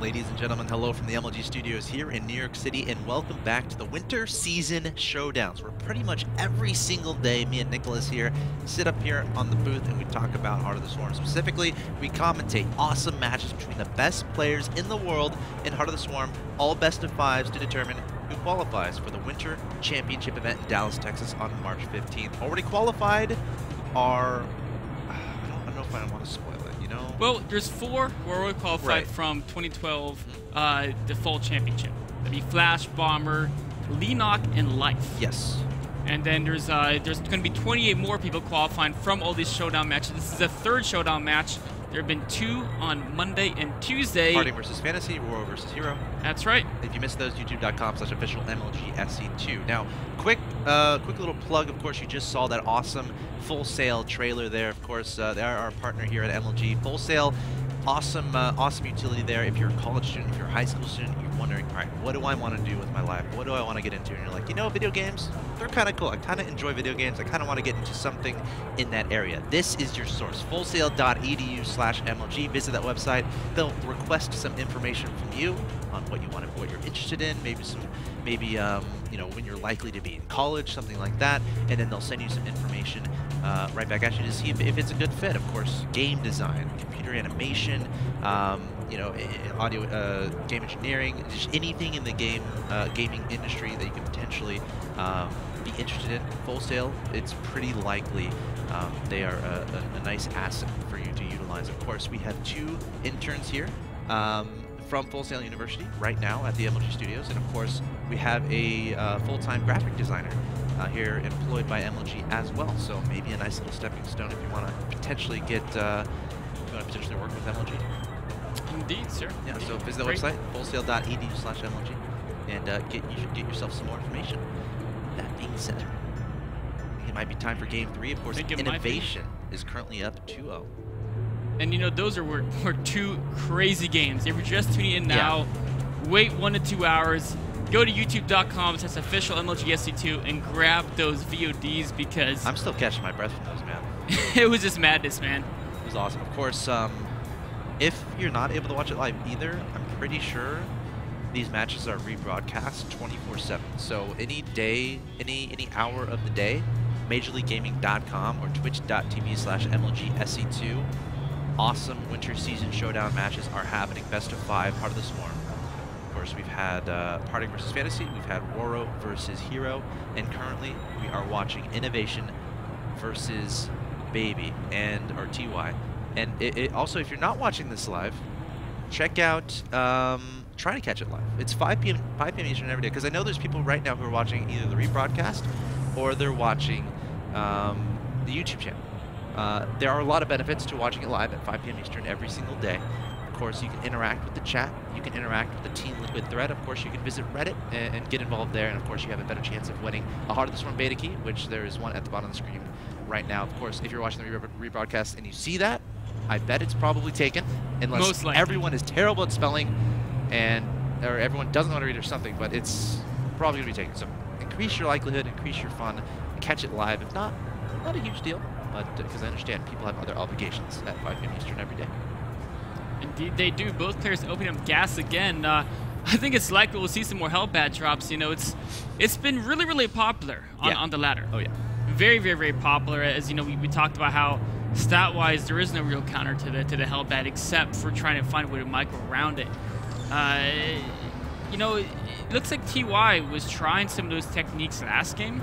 Ladies and gentlemen, hello from the MLG studios here in New York City, and welcome back to the Winter Season Showdowns, where pretty much every single day, me and Nicholas here sit up here on the booth and we talk about Heart of the Swarm. Specifically, we commentate awesome matches between the best players in the world in Heart of the Swarm, all best of fives to determine who qualifies for the Winter Championship event in Dallas, Texas on March 15th. Already qualified are, I don't know if I want to spoil it. Well, there's 4 who are already qualified from 2012 the Fall Championship. That'd be Flash, Bomber, Leenock, and Life. Yes. And then there's going to be 28 more people qualifying from all these showdown matches. This is the 3rd showdown match. There have been 2 on Monday and Tuesday. Party versus Fantasy, Roar versus Hero. That's right. If you missed those, youtube.com/official MLGSC2. Now, quick little plug. Of course, you just saw that awesome Full Sail trailer there. Of course, they are our partner here at MLG. Full Sail, awesome utility there. If you're a college student, if you're a high school student, you're wondering, all right, what do I want to do with my life? What do I want to get into? And you're like, video games, they're kind of cool. I kind of enjoy video games. I kind of want to get into something in that area. This is your source, fullsail.edu/MLG. Visit that website. They'll request some information from you on what you want, what you're interested in, maybe when you're likely to be in college, something like that, and then they'll send you some information right back at you to see if it's a good fit. Of course, game design, computer animation, audio, game engineering, just anything in the gaming industry that you could potentially be interested in. Full Sail, it's pretty likely they are a nice asset for you to utilize. Of course, we have 2 interns here from Full Sail University right now at the MLG studios, and of course we have a full-time graphic designer here employed by MLG as well. So maybe a nice little stepping stone if you want to potentially work with MLG. Indeed, sir. Yeah. So visit the website fullsail.edu/MLG and you should get yourself some more information. That being said, I think it might be time for Game 3. Of course, Innovation is currently up 2-0. And those were 2 crazy games. If you're just tuning in now, wait 1 to 2 hours. Go to youtube.com/official MLGSC2 and grab those VODs because I'm still catching my breath from those, man. It was just madness, man. It was awesome. Of course, if you're not able to watch it live either, I'm pretty sure these matches are rebroadcast 24/7. So any day, any hour of the day, MajorLeagueGaming.com or Twitch.tv/MLGSC2. Awesome Winter Season Showdown matches are happening. Best of 5, Heart of the Swarm. Of course, we've had Party versus Fantasy, we've had Roro versus Hero, and currently we are watching Innovation versus Baby or TY. And it also, if you're not watching this live, check out, try to catch it live. It's 5 p.m. Eastern every day, because I know there's people right now who are watching either the rebroadcast or they're watching the YouTube channel. There are a lot of benefits to watching it live at 5 p.m. Eastern every single day. Of course, you can interact with the chat. You can interact with the Team Liquid thread. Of course, you can visit Reddit and get involved there. And of course, you have a better chance of winning a Heart of the Swarm beta key, which there is one at the bottom of the screen right now. Of course, if you're watching the rebroadcast and you see that, I bet it's probably taken, unless everyone is terrible at spelling or everyone doesn't know how to read or something, but it's probably going to be taken. So increase your likelihood, increase your fun, catch it live. If not a huge deal, but because I understand people have other obligations at 5 p.m. Eastern every day. Indeed, they do. Both players opening up gas again. I think it's likely we'll see some more Hellbat drops. It's been really, really popular on the ladder. Oh, yeah. Very, very, very popular. As we talked about how stat-wise there is no real counter to the Hellbat except for trying to find a way to micro around it. It looks like TY was trying some of those techniques last game,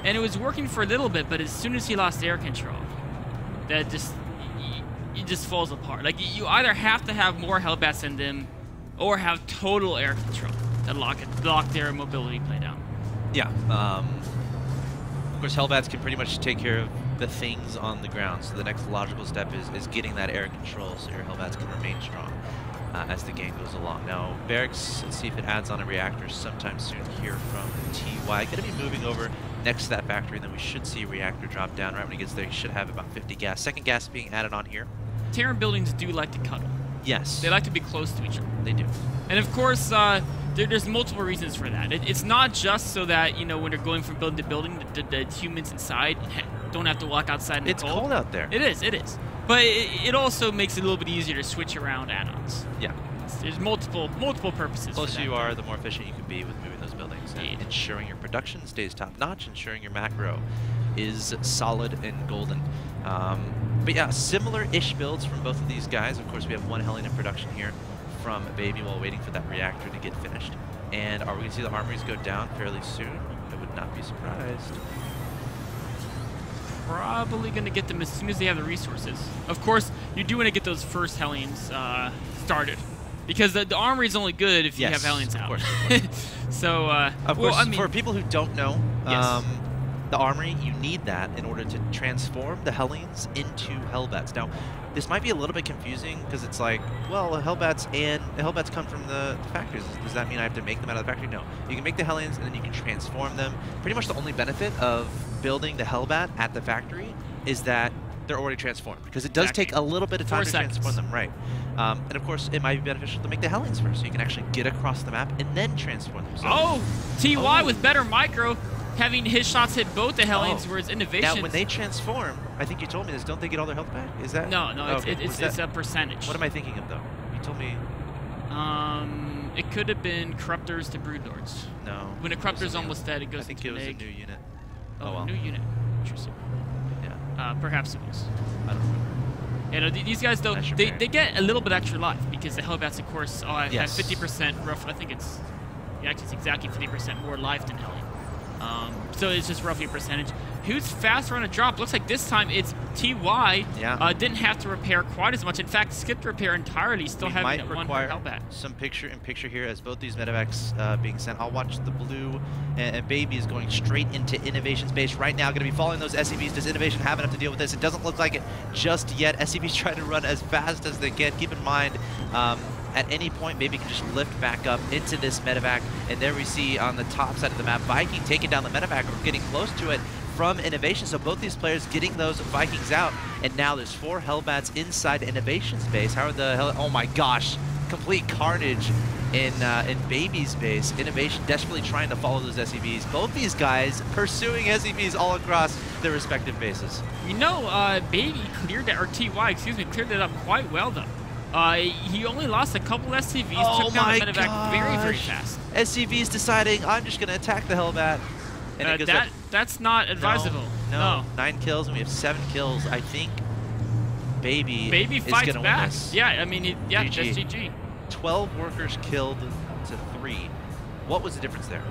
and it was working for a little bit, but as soon as he lost air control, that it just falls apart. Like, you either have to have more Hellbats in them or have total air control to lock their mobility play down. Yeah. Of course, Hellbats can pretty much take care of the things on the ground, so the next logical step is getting that air control so your Hellbats can remain strong as the game goes along. Now, Barracks, let's see if it adds on a reactor sometime soon here from TY. Going to be moving over next to that factory, and then we should see a reactor drop down. Right when he gets there, he should have about 50 gas. Second gas being added on here. Terran buildings do like to cuddle. Yes. They like to be close to each other. They do. And of course, there's multiple reasons for that. It's not just so that, when they're going from building to building, the humans inside don't have to walk outside in the cold. It's cold out there. It is. But it also makes it a little bit easier to switch around add-ons. Yeah. There's multiple purposes. The closer you are, the more efficient you can be with moving those buildings and ensuring your production stays top-notch, ensuring your macro is solid and golden. But yeah, similar-ish builds from both of these guys. Of course, we have one Hellion in production here from Baby while waiting for that reactor to get finished. And are we going to see the armories go down fairly soon? I would not be surprised. Probably going to get them as soon as they have the resources. Of course, you do want to get those first Hellions started. Because the armory is only good if you have Hellions out. Of course. So, of course, I mean, for people who don't know, yes. The armory, you need that in order to transform the Hellions into Hellbats. Now, this might be a little bit confusing because it's like, well, the Hellbats come from the factories. Does that mean I have to make them out of the factory? No. You can make the Hellions and then you can transform them. Pretty much the only benefit of building the Hellbat at the factory is that they're already transformed because it does take a little bit of time to transform them, right? And of course, it might be beneficial to make the Hellions first so you can actually get across the map and then transform them. So, TY with better micro. Having his shots hit both the Hellions, whereas Innovation. Now, when they transform, I think you told me this. Don't they get all their health back? Is that? No, it's a percentage. What am I thinking of though? You told me. It could have been Corruptors to Broodlords. No. When a Corruptor's almost dead, it goes. I think it was a new unit. Oh, well. New unit. Interesting. Yeah. Perhaps it was. I don't remember. You know, these guys though, they get a little bit extra life because the Hellbats, of course, have 50% roughly. I think it's exactly 50% more life than Hellion. So it's just roughly a percentage. Who's faster on a drop? Looks like this time it's TY. Yeah. Didn't have to repair quite as much. In fact, skipped repair entirely, still having it one per Hellbat. Some picture-in-picture here as both these medevacs being sent. I'll watch the blue, and Baby is going straight into Innovation's base right now. Going to be following those SCVs. Does Innovation have enough to deal with this? It doesn't look like it just yet. SCV's trying to run as fast as they can. Keep in mind, at any point, Baby can just lift back up into this medevac, and there we see on the top side of the map, Viking taking down the medevac. We're getting close to it from Innovation, so both these players getting those Vikings out, and now there's 4 Hellbats inside Innovation's base. How are the oh my gosh, complete carnage in Baby's base. Innovation desperately trying to follow those SCVs. Both these guys pursuing SCVs all across their respective bases. You know, Baby cleared that, or TY, excuse me, cleared that up quite well though. He only lost a couple SCVs, took down the medevac very, very fast. SCV's deciding, I'm just going to attack the Hellbat. And that's not advisable. No. 9 kills, and we have 7 kills. I think Baby is fights gonna back. Win this. Yeah, I mean, GG. just GG. 12 workers killed to 3. What was the difference there?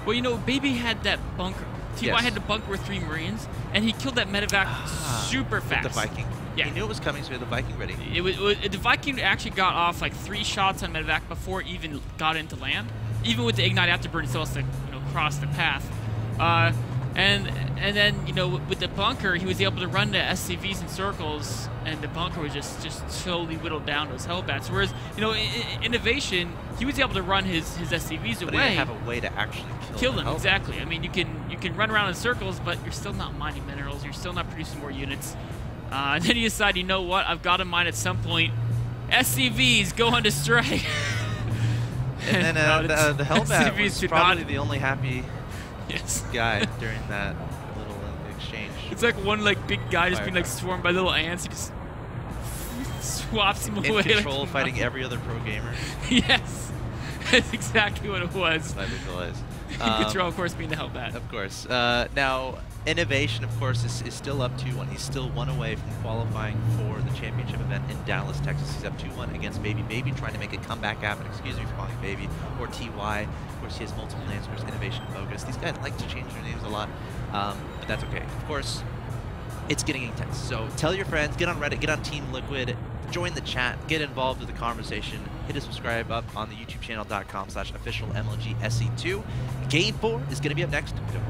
Well, you know, Baby had that bunker. TY had the bunker with 3 Marines, and he killed that medevac super fast. With the Viking. Yeah. He knew it was coming, so he had the Viking ready. The Viking actually got off like 3 shots on medevac before it even got into land. Even with the Ignite Afterburn, it still has to cross the path. And then, you know, with the bunker, he was able to run the SCVs in circles, and the bunker was just slowly whittled down those Hellbats. Whereas, you know, Innovation, he was able to run his SCVs away. But he didn't have a way to actually kill them. Exactly. I mean, you can run around in circles, but you're still not mining minerals. You're still not producing more units. And then you decide, you know what? I've got to mine at some point. SCVs go on stray. And then the Hellbat was probably the only happy guy during that little exchange. It's like one big guy just being swarmed by little ants. He just swaps him away. In control, fighting every other pro gamer. Yes, that's exactly what it was. I visualize. Control, of course, being the Hellbat. Of course. Now, Innovation, of course, is still up 2-1. He's still 1 away from qualifying for the championship event in Dallas, Texas. He's up 2-1 against Baby. Baby trying to make a comeback happen. Excuse me for calling Baby. Or TY. Of course, he has multiple names. Of course, Innovation, Bogus. These guys like to change their names a lot, but that's okay. Of course, it's getting intense. So tell your friends, get on Reddit, get on Team Liquid, join the chat, get involved with the conversation. Hit a subscribe up on the youtube channel.com/officialmlgsec2. Game 4 is going to be up next. Don't forget.